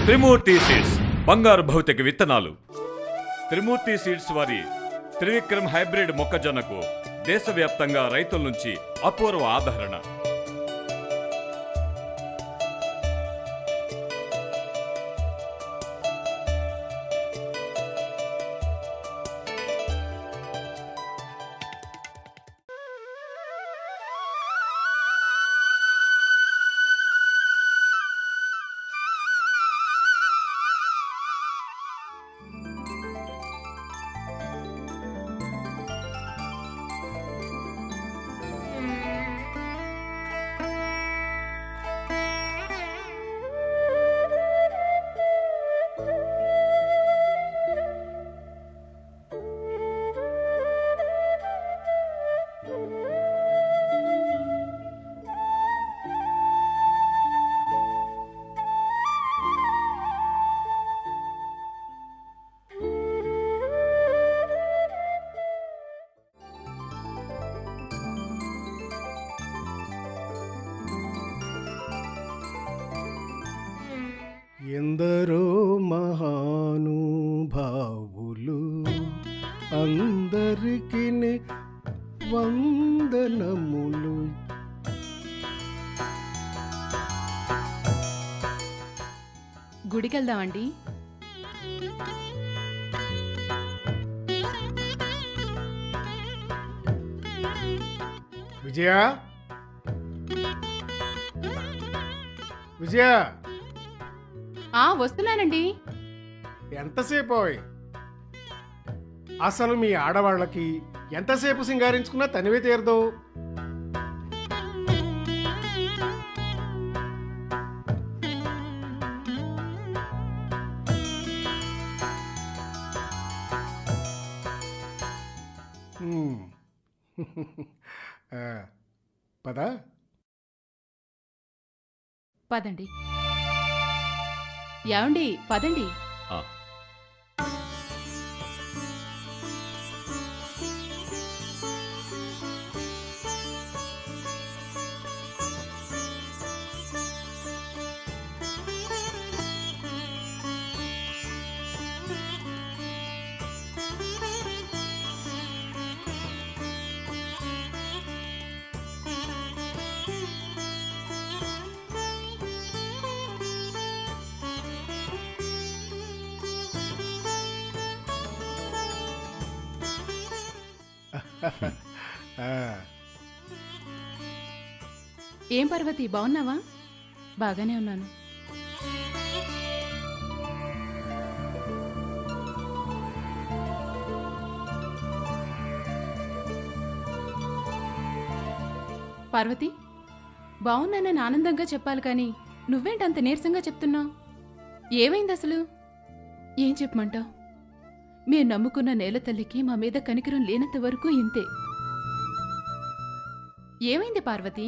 త్రిమూర్తి seeds బంగారు భౌతిక విత్తనాలు. త్రిమూర్తి సీడ్స్ వారి త్రివిక్రమ్ హైబ్రిడ్ మొక్కజొన్నకు దేశవ్యాప్తంగా రైతుల నుంచి అపూర్వ ఆదరణ. ఎందరో మహానుభావులు అందరికి వందనములు. గుడికెళ్దామండి. విజయ విజయ వస్తున్నానండి. ఎంతసేపు? అసలు మీ ఆడవాళ్ళకి ఎంతసేపు సింగారించుకున్నా తనివే తీరదు. పదా పదండి. ఏమండి పదండి. ఆ, ఏం పార్వతి, బాగున్నావా? బాగానే ఉన్నాను. పార్వతి, బాగున్నానని ఆనందంగా చెప్పాలి కానీ నువ్వేంటంత నీరసంగా చెప్తున్నావు? ఏమైంది అసలు? ఏం చెప్పమంటావు? మీరు నమ్ముకున్న నేల తల్లికి మా మీద కనికరం లేనంత వరకు ఇంతే. ఏమైంది పార్వతి?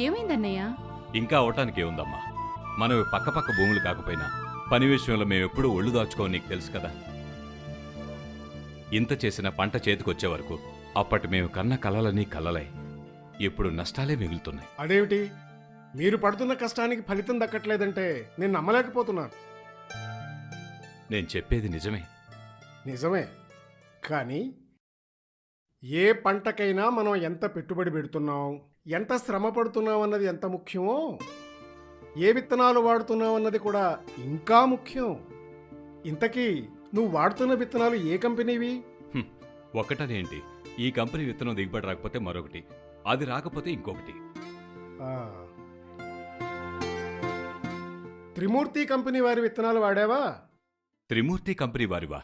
ఏమైందన్నయ్య? ఇంకా అవటానికి ఏముందమ్మా, మనవి పక్కపక్క భూములు కాకపోయినా పని విషయంలో మేమెప్పుడూ ఒళ్ళు దాచుకోని నీకు తెలుసు కదా. ఇంత చేసిన పంట చేతికొచ్చే వరకు అప్పటి మేము కన్న కలలన్నీ కలలై ఇప్పుడు నష్టాలే మిగులుతున్నాయి. అదేమిటి, మీరు పడుతున్న కష్టానికి ఫలితం దక్కట్లేదంటే నేను నమ్మలేకపోతున్నాను. నేను చెప్పేది నిజమే. నిజమే, కానీ ఏ పంటకైనా మనం ఎంత పెట్టుబడి పెడుతున్నాం, ఎంత శ్రమ పడుతున్నాం అన్నది ఎంత ముఖ్యమో, ఏ విత్తనాలు వాడుతున్నావు అన్నది కూడా ఇంకా ముఖ్యం. ఇంతకీ నువ్వు వాడుతున్న విత్తనాలు ఏ కంపెనీవి? ఒకటనేంటి, ఈ కంపెనీ విత్తనం దిగుబడి రాకపోతే మరొకటి, అది రాకపోతే ఇంకొకటి. త్రిమూర్తి కంపెనీ వారి విత్తనాలు వాడావా? త్రిమూర్తి కంపెనీ వారివా?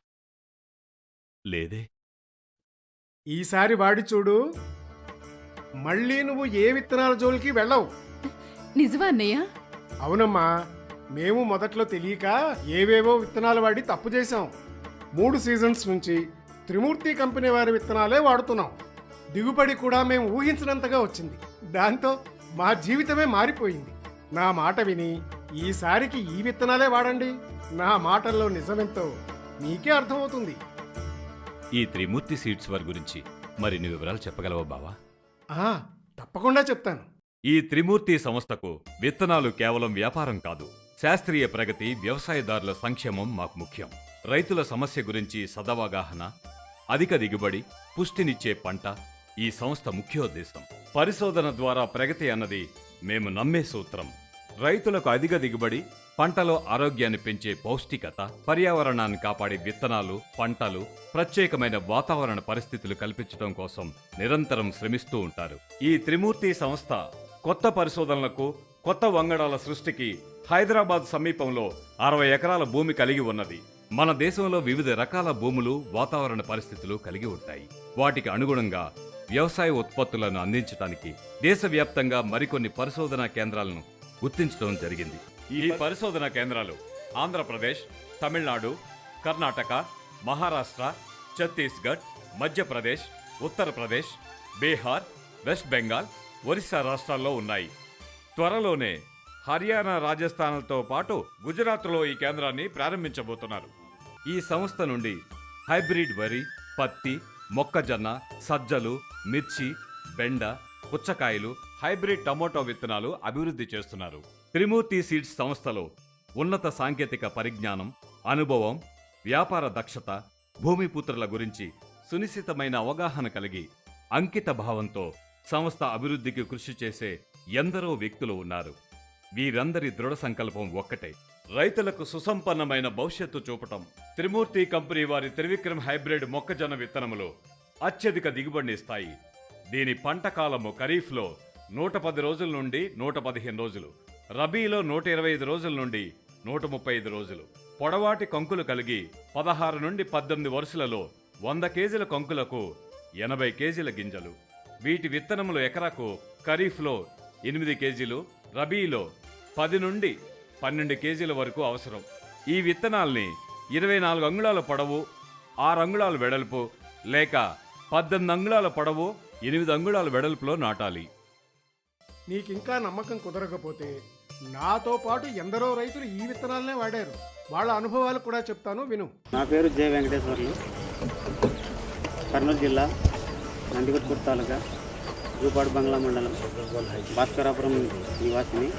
లేదే. ఈసారి వాడి చూడు, మళ్ళీ నువ్వు ఏ విత్తనాల జోలికి వెళ్ళవు. నిజమా అన్నయ్య? అవునమ్మా, మేము మొదట్లో తెలియక ఏవేవో విత్తనాలు వాడి తప్పు చేశాం. 3 సీజన్స్ నుంచి త్రిమూర్తి కంపెనీ వారి విత్తనాలే వాడుతున్నాం. దిగుబడి కూడా మేము ఊహించినంతగా వచ్చింది. దాంతో మా జీవితమే మారిపోయింది. నా మాట విని ఈసారికి ఈ విత్తనాలే వాడండి. నా మాటల్లో నిజమెంతో మీకే అర్థమవుతుంది. ఈ త్రిమూర్తి సీడ్స్ వారి గురించి మరిన్ని వివరాలు చెప్పగలవా బావా? తప్పకుండా చెప్తాను. ఈ త్రిమూర్తి సంస్థకు విత్తనాలు కేవలం వ్యాపారం కాదు, శాస్త్రీయ ప్రగతి, వ్యవసాయదారుల సంక్షేమం మాకు ముఖ్యం. రైతుల సమస్య గురించి సదవగాహన, అధిక దిగుబడి, పుష్టినిచ్చే పంట ఈ సంస్థ ముఖ్యోద్దేశం. పరిశోధన ద్వారా ప్రగతి అన్నది మేము నమ్మే సూత్రం. రైతులకు అధిక దిగుబడి, పంటలో ఆరోగ్యాన్ని పెంచే పౌష్టికత, పర్యావరణాన్ని కాపాడే విత్తనాలు, పంటలు, ప్రత్యేకమైన వాతావరణ పరిస్థితులు కల్పించడం కోసం నిరంతరం శ్రమిస్తూ ఉంటారు. ఈ త్రిమూర్తి సంస్థ కొత్త పరిశోధనలకు, కొత్త వంగడాల సృష్టికి హైదరాబాద్ సమీపంలో 60 ఎకరాల భూమి కలిగి ఉన్నది. మన దేశంలో వివిధ రకాల భూములు, వాతావరణ పరిస్థితులు కలిగి ఉంటాయి. వాటికి అనుగుణంగా వ్యవసాయ ఉత్పత్తులను అందించడానికి దేశవ్యాప్తంగా మరికొన్ని పరిశోధనా కేంద్రాలను గుర్తించడం జరిగింది. ఈ పరిశోధనా కేంద్రాలు ఆంధ్రప్రదేశ్, తమిళనాడు, కర్ణాటక, మహారాష్ట్ర, ఛత్తీస్గఢ్, మధ్యప్రదేశ్, ఉత్తరప్రదేశ్, బీహార్, వెస్ట్ బెంగాల్, ఒరిస్సా రాష్ట్రాల్లో ఉన్నాయి. త్వరలోనే హర్యానా, రాజస్థాన్లతో పాటు గుజరాత్లో ఈ కేంద్రాన్ని ప్రారంభించబోతున్నారు. ఈ సంస్థ నుండి హైబ్రిడ్ వరి, పత్తి, మొక్కజొన్న, సజ్జలు, మిర్చి, బెండ, పుచ్చకాయలు, హైబ్రిడ్ టమోటో విత్తనాలు అభివృద్ధి చేస్తున్నారు. త్రిమూర్తి సీడ్స్ సంస్థలో ఉన్నత సాంకేతిక పరిజ్ఞానం, అనుభవం, వ్యాపార దక్షత, భూమిపుత్రుల గురించి సునిశ్చితమైన అవగాహన కలిగి అంకిత భావంతో సంస్థ అభివృద్ధికి కృషి చేసే ఎందరో వ్యక్తులు ఉన్నారు. వీరందరి దృఢ సంకల్పం ఒక్కటే, రైతులకు సుసంపన్నమైన భవిష్యత్తు చూపటం. త్రిమూర్తి కంపెనీ వారి త్రివిక్రమ్ హైబ్రిడ్ మొక్కజొన్న విత్తనములు అత్యధిక దిగుబడిని ఇస్తాయి. దీని పంట కాలము ఖరీఫ్లో 110 రోజుల నుండి 115 రోజులు, రబీలో 125 రోజుల నుండి 135 రోజులు. పొడవాటి కంకులు కలిగి 16 నుండి 18 వరుసలలో 100 కేజీల కంకులకు 80 కేజీల గింజలు. వీటి విత్తనములు ఎకరాకు ఖరీఫ్లో 8 కేజీలు, రబీలో 10 నుండి 12 కేజీల వరకు అవసరం. ఈ విత్తనాల్ని 24 అంగుళాల పొడవు, 6 అంగుళాల వెడల్పు లేక 18 అంగుళాల పొడవు, 8 అంగుళాల వెడల్పులో నాటాలి. నీకింకా నమ్మకం కుదరకపోతే నాతో పాటు ఎందరో రైతులు ఈ విత్తనాలనే వాడారు. వాళ్ళ అనుభవాలు కూడా చెప్తాను, విను. నా పేరు జె వెంకటేశ్వర్లు, కర్నూలు జిల్లా, నందికొట్కూరు తాలూకా, జూపాడు బంగ్లా మండలం, భాస్కరాపురం నివాసిని.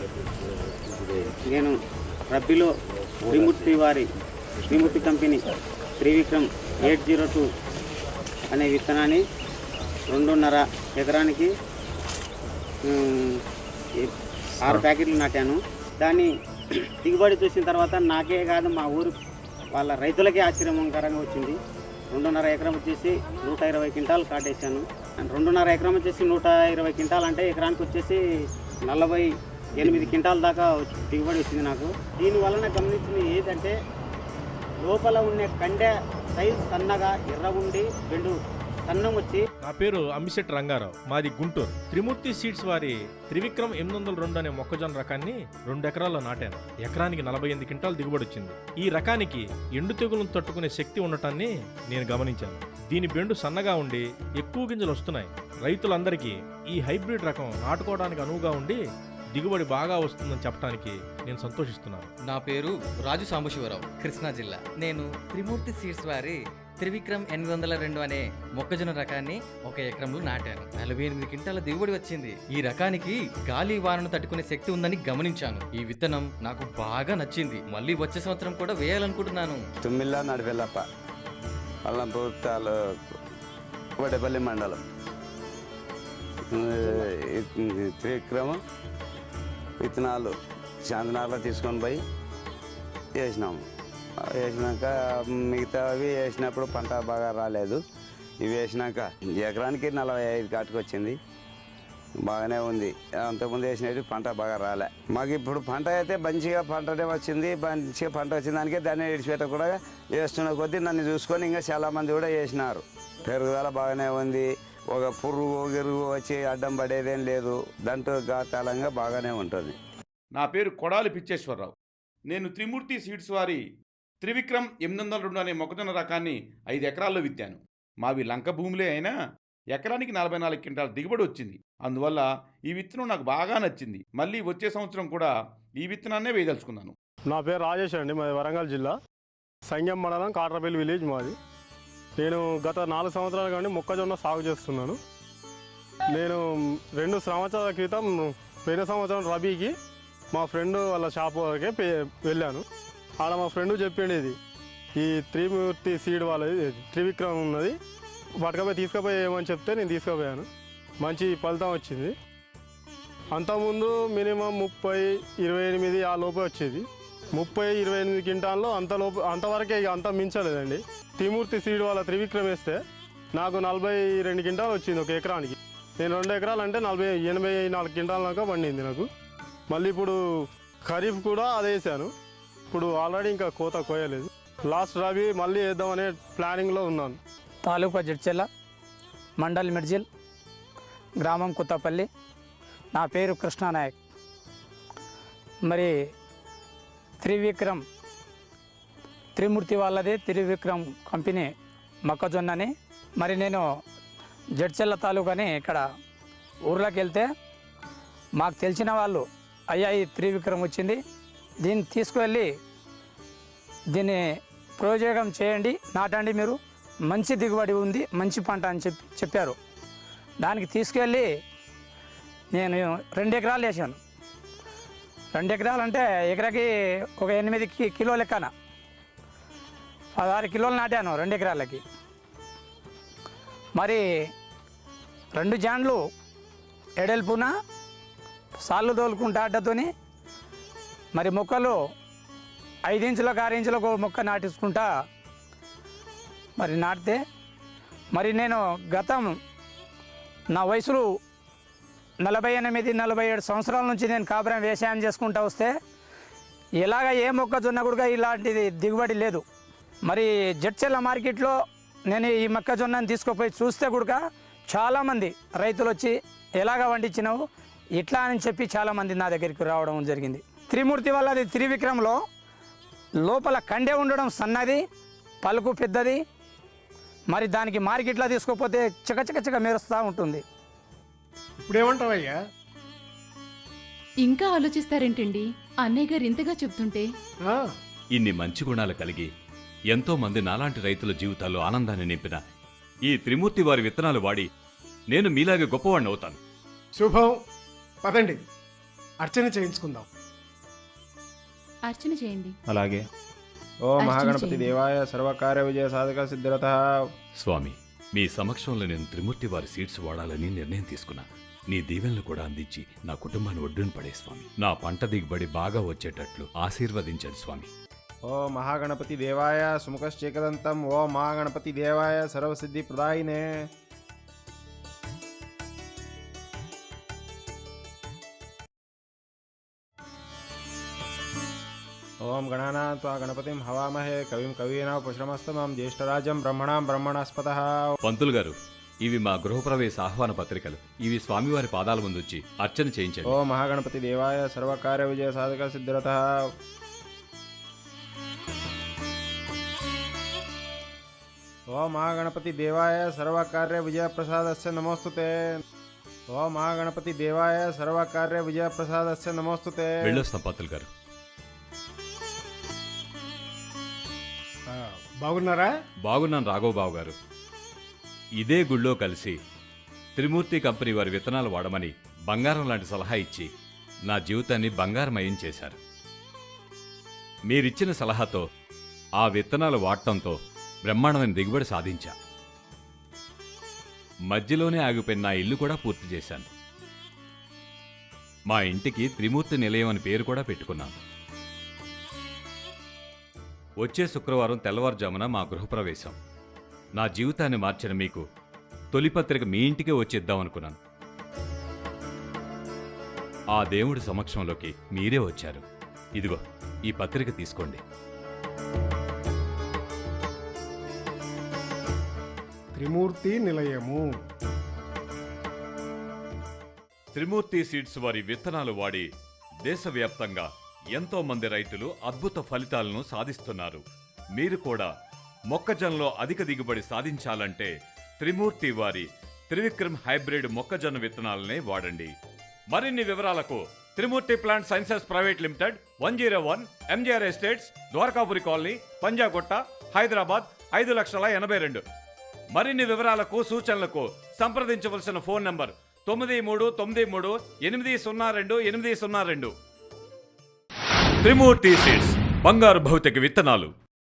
నేను రబ్బీలో త్రిమూర్తి కంపెనీ త్రివిక్రమ్ 802 అనే విత్తనాన్ని 2.5 ఎకరానికి 6 ప్యాకెట్లు నాటాను. దాన్ని దిగుబడి చూసిన తర్వాత నాకే కాదు, మా ఊరు వాళ్ళ రైతులకే ఆశ్చర్యకరంగా వచ్చింది. 2.5 ఎకరం వచ్చేసి 120 క్వింటాలు కాటేశాను. 2.5 ఎకరం వచ్చేసి 120 క్వింటాలు అంటే ఎకరానికి వచ్చేసి 48 క్వింటాల దాకా దిగుబడి వచ్చింది నాకు. దీనివలన గమనించింది ఏంటంటే లోపల ఉండే కండె సైజు సన్నగా ఎర్ర ఉండి బెండు సన్నం వచ్చి. నా పేరు అంబిశెట్టి రంగారావు, మాది గుంటూరు. త్రిమూర్తి సీడ్స్ వారి త్రివిక్రమ్ 802 అనే మొక్కజొన్న రకాన్ని 2 ఎకరాల్లో నాటాను. ఎకరానికి 48 క్వింటాలు దిగుబడి వచ్చింది. ఈ రకానికి ఎండు తెగులను తట్టుకునే శక్తి ఉండటాన్ని నేను గమనించాను. దీని బెండు సన్నగా ఉండి ఎక్కువ గింజలు వస్తున్నాయి. రైతులందరికీ ఈ హైబ్రిడ్ రకం నాటుకోవడానికి అనువుగా ఉండి దిగుబడి బాగా వస్తుందని చెప్పడానికి నేను సంతోషిస్తున్నాను. నా పేరు రాజు సాంబశివరావు, కృష్ణా జిల్లా. నేను త్రిమూర్తి సీడ్స్ వారి త్రివిక్రమ్ 802 అనే మొక్కజొన్న రకాన్ని 1 ఎకరంలో నాటాను. 48 క్వింటాల దిగుబడి వచ్చింది. ఈ రకానికి గాలి వానను తట్టుకునే శక్తి ఉందని గమనించాను. ఈ విత్తనం నాకు బాగా నచ్చింది. మళ్ళీ వచ్చే సంవత్సరం కూడా వేయాలనుకుంటున్నాను. తుమ్మిళ్ళ నడివెల్లప్ప, అల్లంపూర్ కోటపల్లి మండలం. త్రివిక్రమ విత్తనాలు చాందనార్లో తీసుకొని పోయి వేసినాము. వేసినాక మిగతావి వేసినప్పుడు పంట బాగా రాలేదు. ఇవి వేసినాక ఎకరానికి 45 కాటుకు వచ్చింది, బాగానే ఉంది. అంతకుముందు వేసినవి పంట బాగా రాలే. మాకు ఇప్పుడు పంట అయితే మంచిగా పంటనే వచ్చింది. మంచిగా పంట వచ్చిన దానికే దాన్ని విడిచిపెట్ట కూడా వేస్తున్న కొద్దీ నన్ను చూసుకొని ఇంకా చాలామంది కూడా వేసినారు. పెరుగుదల బాగానే ఉంది. ఒక పురుగు గిరుగు వచ్చి అడ్డం పడేదేం లేదు. దంటు గాతాళంగా బాగానే ఉంటుంది. నా పేరు కొడాలి పిచ్చేశ్వరరావు. నేను త్రిమూర్తి సీడ్స్ వారి త్రివిక్రమ్ 802 అనే మొక్కజొన్న రకాన్ని 5 ఎకరాల్లో విత్తాను. మావి లంక భూములే అయినా ఎకరానికి 44 క్వింటాల దిగుబడి వచ్చింది. అందువల్ల ఈ విత్తనం నాకు బాగా నచ్చింది. మళ్ళీ వచ్చే సంవత్సరం కూడా ఈ విత్తనాన్నే వేయదలుచుకున్నాను. నా పేరు రాజేష్ అండి, మాది వరంగల్ జిల్లా, సంగం మండలం, కాట్రపల్లి విలేజ్ మాది. నేను గత 4 సంవత్సరాల కానీ మొక్కజొన్న సాగు చేస్తున్నాను. నేను 2 సంవత్సరాల క్రితం పోయిన సంవత్సరం రబీకి మా ఫ్రెండ్ వాళ్ళ షాప్ వరకే వెళ్ళాను. ఆడ మా ఫ్రెండ్ చెప్పిండు ఇది ఈ త్రిమూర్తి సీడ్ వాళ్ళది త్రివిక్రమ్ ఉన్నది, పట్టుకపోయి తీసుకుపోయి ఏమని చెప్తే నేను తీసుకుపోయాను. మంచి ఫలితం వచ్చింది. అంతకుముందు మినిమం 30-28 ఆ లోపే వచ్చేది. 30-28 క్వింటాల్లో అంతవరకే, ఇక అంత మించలేదండి. త్రిమూర్తి సీడ్ వాళ్ళ త్రివిక్రమ్ వేస్తే నాకు 42 క్వింటాలు వచ్చింది ఒక ఎకరానికి. నేను 2 ఎకరాలు అంటే 84 క్వింటాల దాకా పండింది నాకు. మళ్ళీ ఇప్పుడు ఖరీఫ్ కూడా అదే వేసాను. ఇప్పుడు ఆల్రెడీ ఇంకా కోత కోయలేదు. లాస్ట్ రబీ మళ్ళీ వేద్దామనే ప్లానింగ్లో ఉన్నాను. తాలూకా జడ్చెల్ల, మండల్ మిర్జిల్, గ్రామం కొత్తపల్లి. నా పేరు కృష్ణానాయక్. మరి త్రిమూర్తి వాళ్ళది త్రివిక్రమ్ కంపెనీ మొక్కజొన్నని. మరి నేను జడ్చెల్ల తాలూకాని ఇక్కడ ఊర్లోకి వెళ్తే మాకు తెలిసిన వాళ్ళు, అయ్యా ఈ త్రివిక్రమ్ వచ్చింది, దీన్ని తీసుకువెళ్ళి దీన్ని ప్రయోజనం చేయండి, నాటండి, మీరు మంచి దిగుబడి ఉంది, మంచి పంట అని చెప్పారు. దానికి తీసుకెళ్ళి నేను 2 ఎకరాలు వేసాను. 2 ఎకరాలు అంటే ఎకరాకి ఒక 8 కిలో లెక్కన 16 కిలోలు నాటాను 2 ఎకరాలకి. మరి 2 జాన్లు ఎడల్పున సాళ్ళు తోలుకుంటా అడ్డతోని మరి మొక్కలు 5 ఇంచులకు 6 ఇంచులకు మొక్క నాటించుకుంటా మరి నాటితే, మరి నేను గతం నా వయసులో 48-47 సంవత్సరాల నుంచి నేను కాపురం వ్యవసాయం చేసుకుంటూ వస్తే ఇలాగ ఏ మొక్కజొన్న కూడా ఇలాంటిది దిగుబడి లేదు. మరి జడ్చెల్ల మార్కెట్లో నేను ఈ మొక్కజొన్నని తీసుకుపోయి చూస్తే కూడా చాలామంది రైతులు వచ్చి ఎలాగ వండించినావు ఇట్లా అని చెప్పి చాలామంది నా దగ్గరికి రావడం జరిగింది. త్రిమూర్తి వాళ్ళది త్రివిక్రమ్లో లోపల కండే ఉండడం సన్నది, పలుకు పెద్దది. మరి దానికి మార్కెట్లో తీసుకోకపోతే చకచక మెరుస్తూ ఉంటుంది. ఇప్పుడేమంటావయ్యా? ఇంకా ఆలోచిస్తారేంటండి? అన్నయ్య గారు ఇంతగా చెప్తుంటే. ఆ, ఇన్ని మంచి గుణాలు కలిగి ఎంతో మంది నాలాంటి రైతుల జీవితాల్లో ఆనందాన్ని నింపిన ఈ త్రిమూర్తి వారి విత్తనాలు వాడి నేను మీలాగే గొప్పవాడిని అవుతాను. శుభం. పదండి, అర్చన చేయించుకుందాం. అర్చన చేయండి. అలాగే. ఓ అర్చన మహాగణపతి చేయండి. దేవాయ సర్వకార్య విజయ సాధక సిద్ధిరత. స్వామి, మీ సమక్షంలో నేను త్రిమూర్తి వారి సీడ్స్ వాడాలని నిర్ణయం తీసుకున్నా. నీ దీవెనలు కూడా అందించి నా కుటుంబాన్ని ఒడ్డున పడే స్వామి. నా పంట దిగుబడి బాగా వచ్చేటట్లు ఆశీర్వదించండి స్వామి. ఓ మహాగణపతి దేవాయ సుముఖశ్చేకదంతం. ఓ మహాగణపతి దేవాయ సర్వసిద్ధి ప్రదాయినే. ఓం గణానా గణపతిం హవామహే కవిం కవీనాపశ్రమస్తమం జ్యేష్ఠరాజం బ్రహ్మణాం బ్రహ్మణస్పతః. పంతులు గారు, ఇవి మా గృహప్రవేశ ఆహ్వాన పత్రికలు. ఇవి స్వామివారి పాదాల ముందుంచి అర్చన చేయించండి. ఓ మహాగణపతి దేవాయ సర్వకార్య విజయ సాధక సిద్ధిరత. ఓ మహాగణపతి దేవాయ సర్వకార్య విజయ ప్రసాదస్య నమోస్తుతే. ఓ మహాగణపతి దేవాయ సర్వకార్య విజయ ప్రసాదస్య నమోస్తుతే. వెళ్ళొస్తాం పంతులు గారు. బాగున్నారా? బాగున్నాను రాఘవబాబు గారు. ఇదే గుళ్ళో కలిసి త్రిమూర్తి కంపెనీ వారి విత్తనాలు వాడమని బంగారం లాంటి సలహా ఇచ్చి నా జీవితాన్ని బంగారమయం చేశారు. మీరిచ్చిన సలహాతో ఆ విత్తనాలు వాడటంతో బ్రహ్మాండమైన దిగుబడి సాధించా. మధ్యలోనే ఆగిపోయిన నా ఇల్లు కూడా పూర్తి చేశాను. మా ఇంటికి త్రిమూర్తి నిలయం అని పేరు కూడా పెట్టుకున్నాను. వచ్చే శుక్రవారం తెల్లవారుజామున మా గృహప్రవేశం. నా జీవితాన్ని మార్చిన మీకు తొలి పత్రిక మీ ఇంటికే వచ్చేద్దామనుకున్నాను. ఆ దేవుడి సమక్షంలోకి మీరే వచ్చారు. ఇదిగో ఈ పత్రిక తీసుకోండి. త్రిమూర్తి నిలయము. త్రిమూర్తి సీడ్స్ వారి విత్తనాలు వాడి దేశవ్యాప్తంగా ఎంతో మంది రైతులు అద్భుత ఫలితాలను సాధిస్తున్నారు. మీరు కూడా మొక్కజొన్నలో అధిక దిగుబడి సాధించాలంటే త్రిమూర్తి వారి త్రివిక్రమ్ హైబ్రిడ్ మొక్కజొన్న విత్తనాలనే వాడండి. మరిన్ని వివరాలకు Trimurti plant sciences private limited, 101 MGR estates, Dwarakapuri colony, Panjagutta, Hyderabad 5,82,000. మరిన్ని వివరాలకు సూచనలకు సంప్రదించవలసిన ఫోన్ నంబర్ 9393802802. త్రిమూర్తి సీడ్స్ బంగారు భౌతిక విత్తనాలు.